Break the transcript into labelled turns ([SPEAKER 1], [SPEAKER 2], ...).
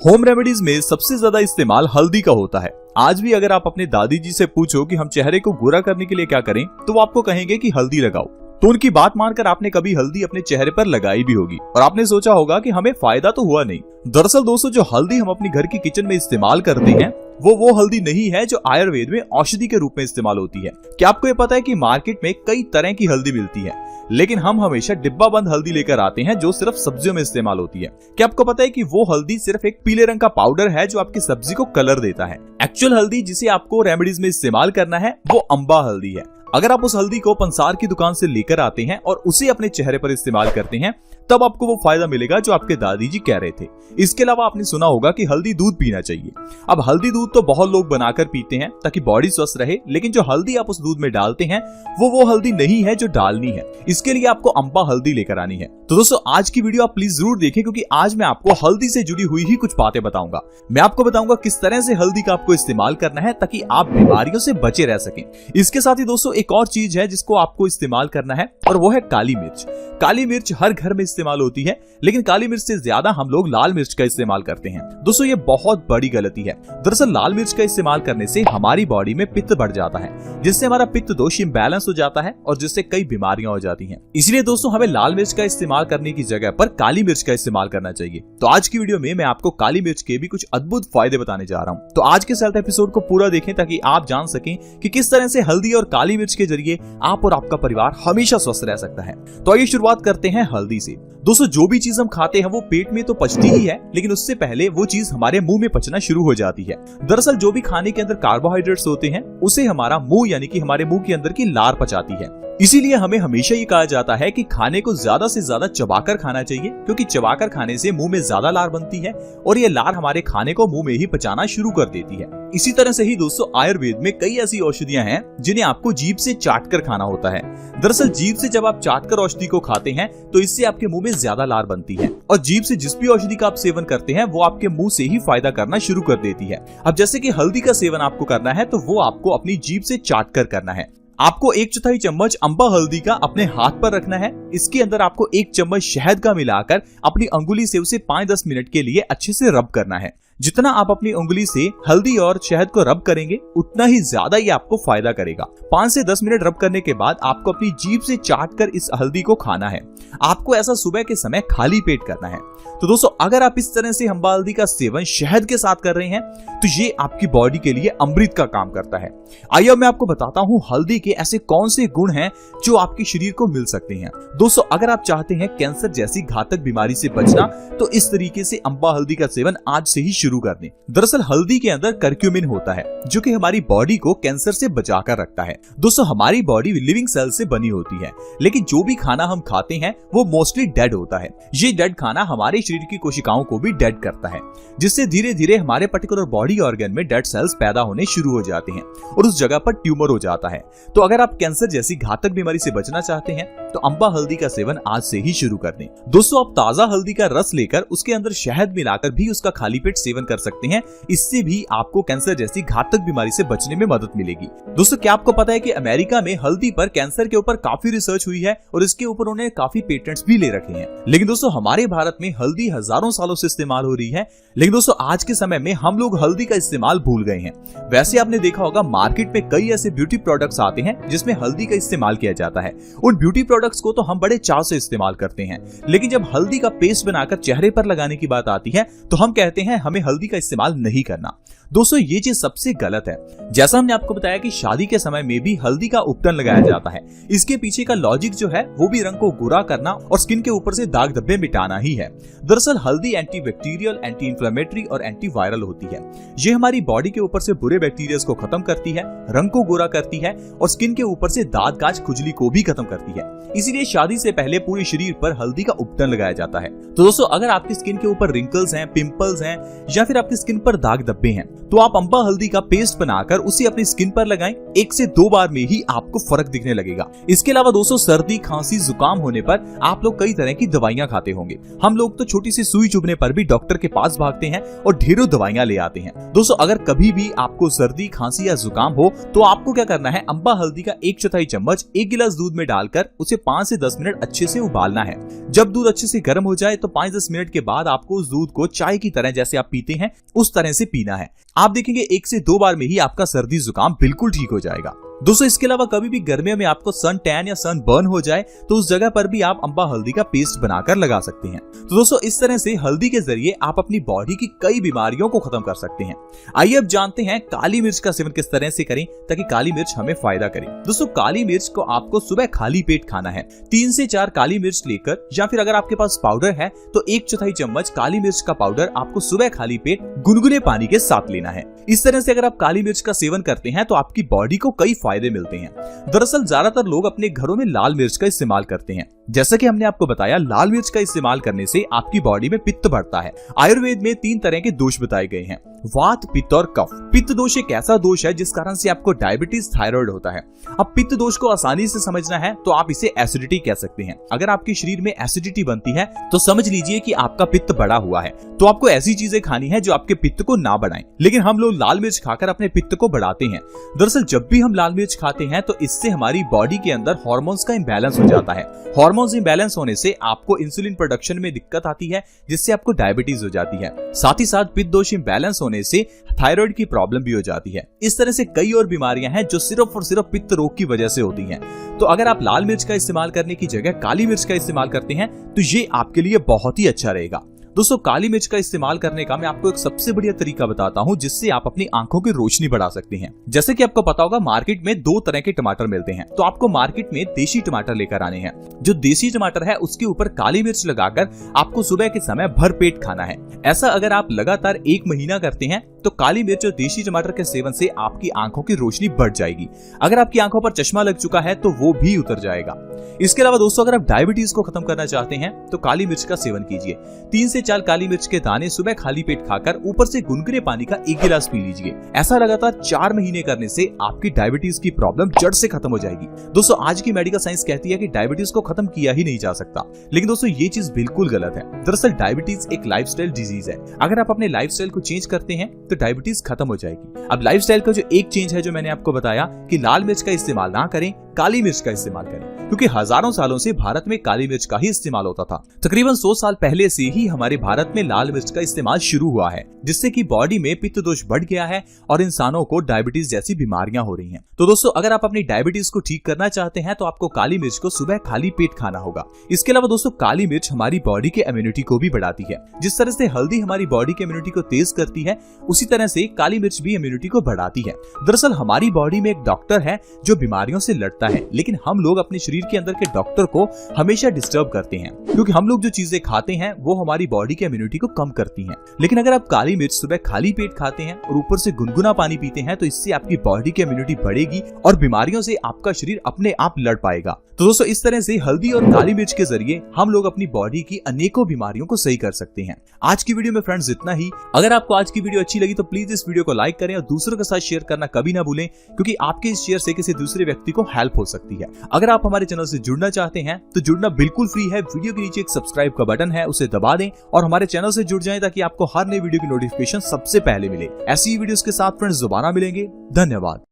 [SPEAKER 1] Home remedies में सबसे ज्यादा इस्तेमाल हल्दी का होता है। आज भी अगर आप अपने दादी जी से पूछो कि हम चेहरे को गोरा करने के लिए क्या करें, तो वो आपको कहेंगे कि हल्दी लगाओ। तो उनकी बात मानकर आपने कभी हल्दी अपने चेहरे पर लगाई भी होगी और आपने सोचा होगा कि हमें फायदा तो हुआ नहीं। दरअसल दोस्तों, जो हल्दी हम अपने घर की किचन में इस्तेमाल करते हैं वो हल्दी नहीं है जो आयुर्वेद में औषधि के रूप में इस्तेमाल होती है। क्या आपको ये पता है कि मार्केट में कई तरह की हल्दी मिलती है, लेकिन हम हमेशा डिब्बा बंद हल्दी लेकर आते हैं जो सिर्फ सब्जियों में इस्तेमाल होती है। क्या आपको पता है कि वो हल्दी सिर्फ एक पीले रंग का पाउडर है जो आपकी सब्जी को कलर देता है। एक्चुअल हल्दी जिसे आपको रेमेडीज में इस्तेमाल करना है वो अम्बा हल्दी है। अगर आप उस हल्दी को पंसार की दुकान से लेकर आते हैं और उसे अपने चेहरे पर इस्तेमाल करते हैं, तब आपको वो फायदा मिलेगा जो आपके दादी जी कह रहे थे। इसके अलावा आपने सुना होगा कि हल्दी दूध पीना चाहिए। अब हल्दी दूध तो बहुत लोग बनाकर पीते हैं ताकि बॉडी स्वस्थ रहे, लेकिन जो हल्दी आप उस दूध में डालते हैं वो हल्दी नहीं है जो डालनी है। इसके लिए आपको अम्बा हल्दी लेकर आनी है। तो दोस्तों, आज की वीडियो आप प्लीज जरूर देखें, क्योंकि आज मैं आपको हल्दी से जुड़ी हुई ही कुछ बातें बताऊंगा। मैं आपको बताऊंगा किस तरह से हल्दी का आपको इस्तेमाल करना है ताकि आप बीमारियों से बचे रह सकें। इसके साथ ही दोस्तों, एक और चीज है जिसको आपको इस्तेमाल करना है और वो है काली मिर्च। काली मिर्च हर घर में इस्तेमाल होती है, लेकिन काली मिर्च से ज्यादा हम लोग लाल मिर्च का इस्तेमाल करते हैं। दोस्तों, ये बहुत बड़ी गलती है। दरअसल लाल मिर्च का इस्तेमाल करने से हमारी बॉडी में पित्त बढ़ जाता है, जिससे हमारा पित्त दोष इम्बैलेंस हो जाता है और जिससे कई बीमारियां हो जाती हैं। इसलिए दोस्तों, हमें लाल मिर्च का इस्तेमाल करने की जगह पर काली मिर्च का इस्तेमाल करना चाहिए। तो आज की वीडियो में मैं आपको काली मिर्च के भी कुछ अद्भुत फायदे बताने जा रहा हूँ। तो आज के सेल्फ एपिसोड को पूरा देखें ताकि आप जान सकें कि किस तरह से हल्दी और काली मिर्च के जरिए आप और आपका परिवार हमेशा स्वस्थ रह सकता है। तो आइए शुरुआत करते हैं हल्दी से। दोस्तों, जो भी चीज हम खाते हैं वो पेट में तो पचती ही है, लेकिन उससे पहले वो चीज हमारे मुंह में पचना शुरू हो जाती है। दरअसल जो भी खाने के अंदर कार्बोहाइड्रेट्स होते हैं उसे हमारा मुंह यानी कि हमारे मुंह के अंदर की लार पचाती है। इसीलिए हमें हमेशा ये कहा जाता है कि खाने को ज्यादा से ज्यादा चबाकर खाना चाहिए, क्योंकि चबाकर खाने से मुंह में ज्यादा लार बनती है और ये लार हमारे खाने को मुंह में ही पचाना शुरू कर देती है। इसी तरह से ही दोस्तों, आयुर्वेद में कई ऐसी औषधियां हैं जिन्हें आपको जीभ से चाटकर खाना होता है। दरअसल जीभ से जब आप चाटकर औषधि को खाते हैं तो इससे आपके मुंह में ज्यादा लार बनती है और जीभ से जिस भी औषधि का आप सेवन करते हैं वो आपके मुंह से ही फायदा करना शुरू कर देती है। अब जैसे कि हल्दी का सेवन आपको करना है तो वो आपको अपनी जीभ से चाटकर करना है। आपको 1/4 चम्मच अम्बा हल्दी का अपने हाथ पर रखना है। इसके अंदर आपको 1 चम्मच शहद का मिलाकर अपनी अंगुली से उसे 5-10 मिनट के लिए अच्छे से रब करना है। जितना आप अपनी उंगली से हल्दी और शहद को रब करेंगे उतना ही ज्यादा ये आपको फायदा करेगा। 5 से 10 मिनट रब करने के बाद आपको अपनी जीभ से चाटकर इस हल्दी को खाना है। आपको ऐसा सुबह के समय खाली पेट करना है। तो दोस्तों, अगर आप इस तरह से अम्बा हल्दी का सेवन शहद के साथ कर रहे हैं तो ये आपकी बॉडी के लिए अमृत का काम करता है। आइए मैं आपको बताता हूँ हल्दी के ऐसे कौन से गुण हैं जो आपके शरीर को मिल सकते हैं। दोस्तों, अगर आप चाहते हैं कैंसर जैसी घातक बीमारी से बचना तो इस तरीके से अम्बा हल्दी का सेवन आज से ही शुरू कर दें। दरअसल हल्दी के अंदर करक्यूमिन होता है जो कि हमारी बॉडी को कैंसर से बचाकर रखता है। दोस्तों, हमारी बॉडी लिविंग सेल से बनी होती है, लेकिन जो भी खाना हम खाते हैं वो मोस्टली डेड होता है। ये डेड खाना हमारे शरीर की कोशिकाओं को भी डेड करता है, जिससे धीरे धीरे हमारे पर्टिकुलर बॉडी ऑर्गन में डेड सेल्स पैदा होने शुरू हो जाते हैं और उस जगह पर ट्यूमर हो जाता है। तो अगर आप कैंसर जैसी घातक बीमारी से बचना चाहते हैं तो अम्बा हल्दी का सेवन आज से ही शुरू कर दें। दोस्तों, आप ताजा हल्दी का रस लेकर उसके अंदर शहद मिलाकर भी उसका खाली पेट सेवन कर सकते हैं। इससे भी आपको कैंसर जैसी घातक बीमारी से बचने में मदद मिलेगी। दोस्तों, क्या आपको पता है कि अमेरिका में हल्दी पर कैंसर के ऊपर काफी रिसर्च हुई है और इसके ऊपर उन्होंने काफी पेटेंट्स भी ले रखे हैं। लेकिन दोस्तों, हमारे भारत में हल्दी हजारों सालों से इस्तेमाल हो रही है, लेकिन दोस्तों आज के समय में हम लोग हल्दी का इस्तेमाल भूल गए हैं। वैसे आपने देखा होगा मार्केट में कई ऐसे ब्यूटी प्रोडक्ट्स आते हैं जिसमें हल्दी का इस्तेमाल किया जाता है। उन ब्यूटी प्रोडक्ट्स को तो हम बड़े चाव से इस्तेमाल करते हैं, लेकिन जब हल्दी का पेस्ट बनाकर चेहरे पर लगाने की बात आती है तो हम कहते हैं हमें हल्दी का इस्तेमाल नहीं करना। दोस्तों, ये चीज सबसे गलत है। जैसा हमने आपको बताया कि शादी के समय में भी हल्दी का उपटन लगाया जाता है। इसके पीछे का लॉजिक जो है वो भी रंग को गोरा करना और स्किन के ऊपर से दाग धब्बे मिटाना ही है। दरअसल हल्दी एंटीबैक्टीरियल, एंटी इंफ्लेमेटरी और एंटीवायरल होती है। ये हमारी बॉडी के ऊपर से बुरे बैक्टीरिया को खत्म करती है, रंग को गोरा करती है और स्किन के ऊपर से दाद काज खुजली को भी खत्म करती है। इसीलिए शादी से पहले पूरे शरीर पर हल्दी का उपटन लगाया जाता है। तो दोस्तों, अगर आपकी स्किन के ऊपर रिंकल्स हैं, पिंपल्स हैं या फिर आपकी स्किन पर दाग धब्बे हैं तो आप अम्बा हल्दी का पेस्ट बनाकर उसे अपनी स्किन पर लगाएं। 1 से 2 बार में ही आपको फर्क दिखने लगेगा। इसके अलावा दोस्तों सर्दी, खांसी, जुकाम होने पर आप लोग कई तरह की दवाइयां खाते होंगे। हम लोग तो छोटी सी सुई चुभने पर भी डॉक्टर के पास भागते हैं और ढेरों दवाइयां ले आते हैं। दोस्तों अगर कभी भी आपको सर्दी, खांसी या जुकाम हो तो आपको क्या करना है, अम्बा हल्दी का 1/4 चम्मच 1 गिलास दूध में डालकर उसे 5 से 10 मिनट अच्छे से उबालना है। जब दूध अच्छे से गर्म हो जाए तो 5-10 मिनट के बाद आपको उस दूध को चाय की तरह, जैसे आप पीते हैं उस तरह से पीना है। आप देखेंगे 1 से 2 बार में ही आपका सर्दी जुकाम बिल्कुल ठीक हो जाएगा। दोस्तों इसके अलावा कभी भी गर्मियों में आपको सन टैन या सन बर्न हो जाए तो उस जगह पर भी आप अम्बा हल्दी का पेस्ट बनाकर लगा सकते हैं। तो दोस्तों इस तरह से हल्दी के जरिए आप अपनी बॉडी की कई बीमारियों को खत्म कर सकते हैं। आइए अब जानते हैं काली मिर्च का सेवन किस तरह से करें ताकि काली मिर्च हमें फायदा करे। दोस्तों काली मिर्च को आपको सुबह खाली पेट खाना है। 3 से 4 काली मिर्च लेकर, या फिर अगर आपके पास पाउडर है तो 1/4 चम्मच काली मिर्च का पाउडर आपको सुबह खाली पेट गुनगुने पानी के साथ लेना है। इस तरह से अगर आप काली मिर्च का सेवन करते हैं तो आपकी बॉडी को कई फायदे मिलते हैं। दरअसल ज्यादातर लोग अपने घरों में लाल मिर्च का इस्तेमाल करते हैं। जैसा कि हमने आपको बताया, लाल मिर्च का इस्तेमाल करने से आपकी बॉडी में पित्त बढ़ता है। आयुर्वेद में 3 तरह के दोष बताए गए हैं, वात, पित्त और कफ। पित्त दोष एक ऐसा दोष है जिस कारण से आपको डायबिटीज, थायराइड होता है। अब पित्त दोष को आसानी से समझना है तो आप इसे एसिडिटी कह सकते हैं। अगर आपके शरीर में एसिडिटी बनती है तो समझ लीजिए कि आपका पित्त बढ़ा हुआ है। तो आपको ऐसी चीजें खानी है जो आपके पित्त को ना बढ़ाएं। लेकिन हम लोग लाल मिर्च खाकर अपने पित्त को बढ़ाते हैं। दरअसल जब भी हम लाल मिर्च खाते हैं तो इससे हमारी बॉडी के अंदर हार्मोन्स का इंबैलेंस हो जाता है। हार्मोन्स इंबैलेंस होने से आपको इंसुलिन प्रोडक्शन में दिक्कत आती है, जिससे आपको डायबिटीज हो जाती है। साथ ही साथ पित्त दोष इंबैलेंस होने से थायराइड की प्रॉब्लम भी हो जाती है। इस तरह से कई और बीमारियां हैं जो सिर्फ और सिर्फ पित्त रोग की वजह से होती हैं। तो अगर आप लाल मिर्च का इस्तेमाल करने की जगह काली मिर्च का इस्तेमाल करते हैं तो ये आपके लिए बहुत ही अच्छा रहेगा। दोस्तों काली मिर्च का इस्तेमाल करने का मैं आपको एक सबसे बढ़िया तरीका बताता हूं जिससे आप अपनी आंखों की रोशनी बढ़ा सकते हैं। जैसे कि आपको पता होगा मार्केट में 2 तरह के टमाटर मिलते हैं। तो आपको मार्केट में देसी टमाटर लेकर आने हैं। जो देसी टमाटर है उसके ऊपर काली मिर्च लगाकर आपको सुबह के समय भर पेट खाना है। ऐसा अगर आप लगातार 1 महीना करते हैं तो काली मिर्च और देसी टमाटर के सेवन से आपकी आंखों की रोशनी बढ़ जाएगी। अगर आपकी आंखों पर चश्मा लग चुका है तो वो भी उतर जाएगा। इसके अलावा दोस्तों अगर आप डायबिटीज को खत्म करना चाहते हैं तो काली मिर्च का सेवन कीजिए। 3 से 4 काली मिर्च के दाने सुबह खाली पेट खाकर ऊपर से गुनगुने पानी का 1 गिलास पी लीजिए। ऐसा लगातार 4 महीने करने से आपकी डायबिटीज की प्रॉब्लम जड़ से खत्म हो जाएगी। दोस्तों आज की मेडिकल साइंस कहती है कि डायबिटीज को खत्म किया ही नहीं जा सकता, लेकिन दोस्तों ये चीज बिल्कुल गलत है। दरअसल डायबिटीज एक लाइफस्टाइल डिजीज है। अगर आप अपने लाइफस्टाइल को चेंज करते हैं तो डायबिटीज खत्म हो जाएगी। अब लाइफस्टाइल का जो एक चेंज है जो मैंने आपको बताया कि लाल मिर्च का इस्तेमाल ना करें, काली मिर्च का इस्तेमाल करें, क्योंकि हजारों सालों से भारत में काली मिर्च का ही इस्तेमाल होता था। तकरीबन 100 साल पहले से ही हमारे भारत में लाल मिर्च का इस्तेमाल शुरू हुआ है, जिससे कि बॉडी में पित्त दोष बढ़ गया है और इंसानों को डायबिटीज जैसी बीमारियां हो रही हैं। तो दोस्तों अगर आप अपनी डायबिटीज को ठीक करना चाहते हैं तो आपको काली मिर्च को सुबह खाली पेट खाना होगा। इसके अलावा दोस्तों काली मिर्च हमारी बॉडी के इम्यूनिटी को भी बढ़ाती है। जिस तरह से हल्दी हमारी बॉडी के इम्यूनिटी को तेज करती है, उसी तरह से काली मिर्च भी इम्यूनिटी को बढ़ाती है। दरअसल हमारी बॉडी में एक डॉक्टर है जो बीमारियों से लड़ता है, लेकिन हम लोग अपने शरीर के अंदर के डॉक्टर को हमेशा डिस्टर्ब करते हैं, क्योंकि हम लोग जो चीजें खाते हैं वो हमारी बॉडी के इम्यूनिटी को कम करती हैं। लेकिन अगर आप काली मिर्च सुबह खाली पेट खाते हैं और ऊपर से गुनगुना पानी पीते हैं तो इससे आपकी बॉडी की इम्यूनिटी बढ़ेगी और बीमारियों से आपका शरीर अपने आप लड़ पाएगा। तो दोस्तों इस तरह से हल्दी और काली मिर्च के जरिए हम लोग अपनी बॉडी की अनेकों बीमारियों को सही कर सकते हैं। आज की वीडियो में फ्रेंड्स इतना ही। अगर आपको आज की वीडियो अच्छी लगी तो प्लीज इस वीडियो को लाइक करें और दूसरों के साथ शेयर करना कभी ना भूलें, क्योंकि आपके इस शेयर से किसी दूसरे व्यक्ति को हेल्प हो सकती है। अगर आप हमारे चैनल से जुड़ना चाहते हैं तो जुड़ना बिल्कुल फ्री है। वीडियो के नीचे एक सब्सक्राइब का बटन है, उसे दबा दें और हमारे चैनल से जुड़ जाएं ताकि आपको हर नई वीडियो की नोटिफिकेशन सबसे पहले मिले। ऐसी वीडियोस के साथ फ्रेंड्स दोबारा मिलेंगे। धन्यवाद।